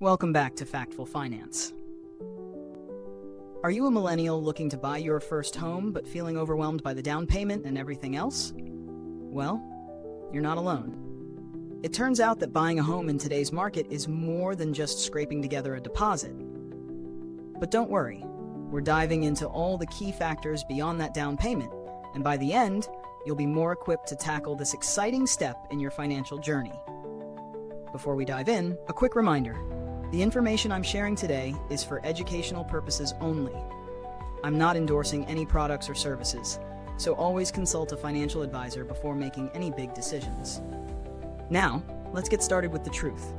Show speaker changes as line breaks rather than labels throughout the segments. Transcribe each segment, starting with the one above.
Welcome back to Factful Finance. Are you a millennial looking to buy your first home but feeling overwhelmed by the down payment and everything else? Well, you're not alone. It turns out that buying a home in today's market is more than just scraping together a deposit. But don't worry, we're diving into all the key factors beyond that down payment, and by the end, you'll be more equipped to tackle this exciting step in your financial journey. Before we dive in, a quick reminder. The information I'm sharing today is for educational purposes only. I'm not endorsing any products or services, so always consult a financial advisor before making any big decisions. Now, let's get started with the truth.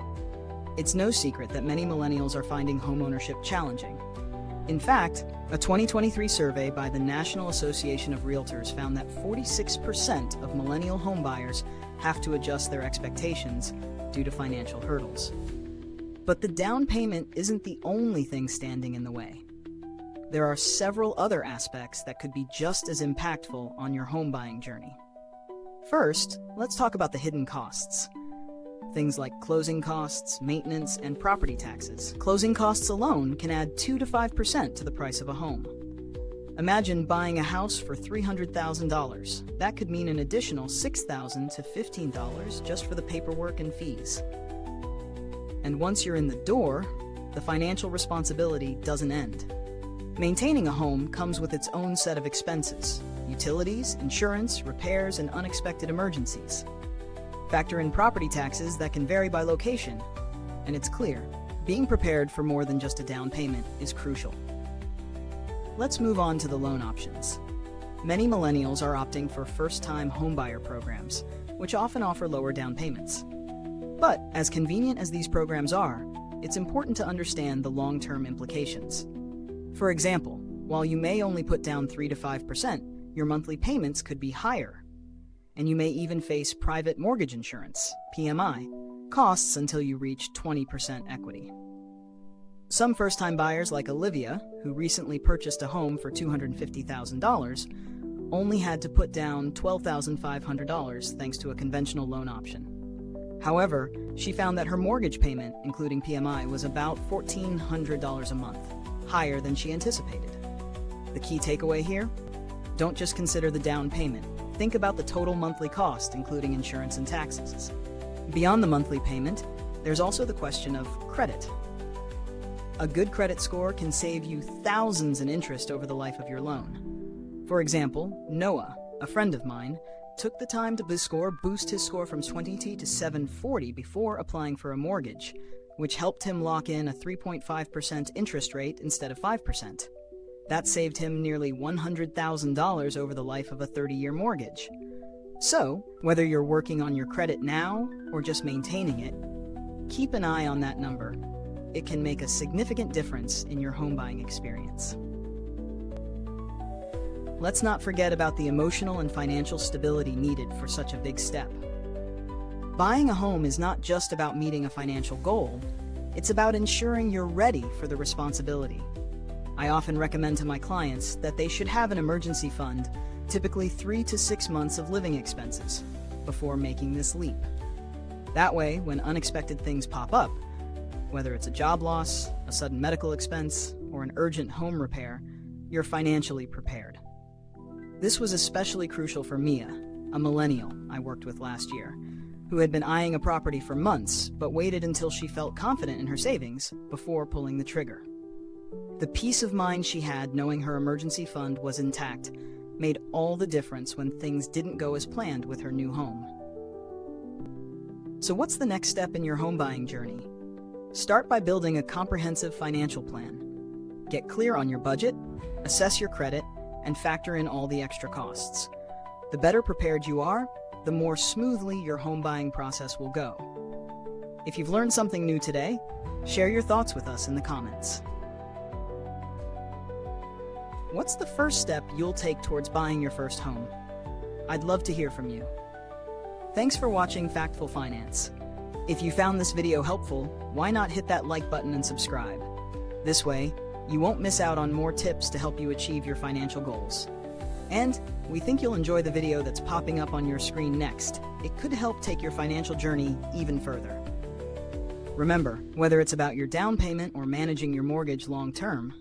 It's no secret that many millennials are finding homeownership challenging. In fact, a 2023 survey by the National Association of Realtors found that 46% of millennial homebuyers have to adjust their expectations due to financial hurdles. But the down payment isn't the only thing standing in the way. There are several other aspects that could be just as impactful on your home buying journey. First, let's talk about the hidden costs. Things like closing costs, maintenance, and property taxes. Closing costs alone can add 2 to 5% to the price of a home. Imagine buying a house for $300,000. That could mean an additional $6,000 to $15 just for the paperwork and fees. And once you're in the door, the financial responsibility doesn't end. Maintaining a home comes with its own set of expenses: utilities, insurance, repairs, and unexpected emergencies. Factor in property taxes that can vary by location, and it's clear, being prepared for more than just a down payment is crucial. Let's move on to the loan options. Many millennials are opting for first-time homebuyer programs, which often offer lower down payments. But as convenient as these programs are, it's important to understand the long-term implications. For example, while you may only put down 3 to 5%, your monthly payments could be higher. And you may even face private mortgage insurance, PMI, costs until you reach 20% equity. Some first-time buyers like Olivia, who recently purchased a home for $250,000, only had to put down $12,500 thanks to a conventional loan option. However, she found that her mortgage payment, including PMI, was about $1,400 a month, higher than she anticipated. The key takeaway here? Don't just consider the down payment. Think about the total monthly cost, including insurance and taxes. Beyond the monthly payment, there's also the question of credit. A good credit score can save you thousands in interest over the life of your loan. For example, Noah, a friend of mine, took the time to boost his score from 20 to 740 before applying for a mortgage, which helped him lock in a 3.5% interest rate instead of 5%. That saved him nearly $100,000 over the life of a 30-year mortgage. So, whether you're working on your credit now or just maintaining it, keep an eye on that number. It can make a significant difference in your home buying experience. Let's not forget about the emotional and financial stability needed for such a big step. Buying a home is not just about meeting a financial goal, it's about ensuring you're ready for the responsibility. I often recommend to my clients that they should have an emergency fund, typically 3 to 6 months of living expenses, before making this leap. That way, when unexpected things pop up, whether it's a job loss, a sudden medical expense, or an urgent home repair, you're financially prepared. This was especially crucial for Mia, a millennial I worked with last year, who had been eyeing a property for months but waited until she felt confident in her savings before pulling the trigger. The peace of mind she had knowing her emergency fund was intact made all the difference when things didn't go as planned with her new home. So what's the next step in your home buying journey? Start by building a comprehensive financial plan. Get clear on your budget, assess your credit, and factor in all the extra costs. The better prepared you are, the more smoothly your home buying process will go. If you've learned something new today, share your thoughts with us in the comments. What's the first step you'll take towards buying your first home? I'd love to hear from you. Thanks for watching Factful Finance. If you found this video helpful, why not hit that like button and subscribe? This way, you won't miss out on more tips to help you achieve your financial goals. And we think you'll enjoy the video that's popping up on your screen next. It could help take your financial journey even further. Remember, whether it's about your down payment or managing your mortgage long term,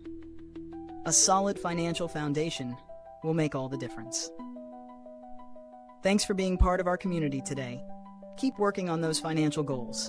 a solid financial foundation will make all the difference. Thanks for being part of our community today. Keep working on those financial goals.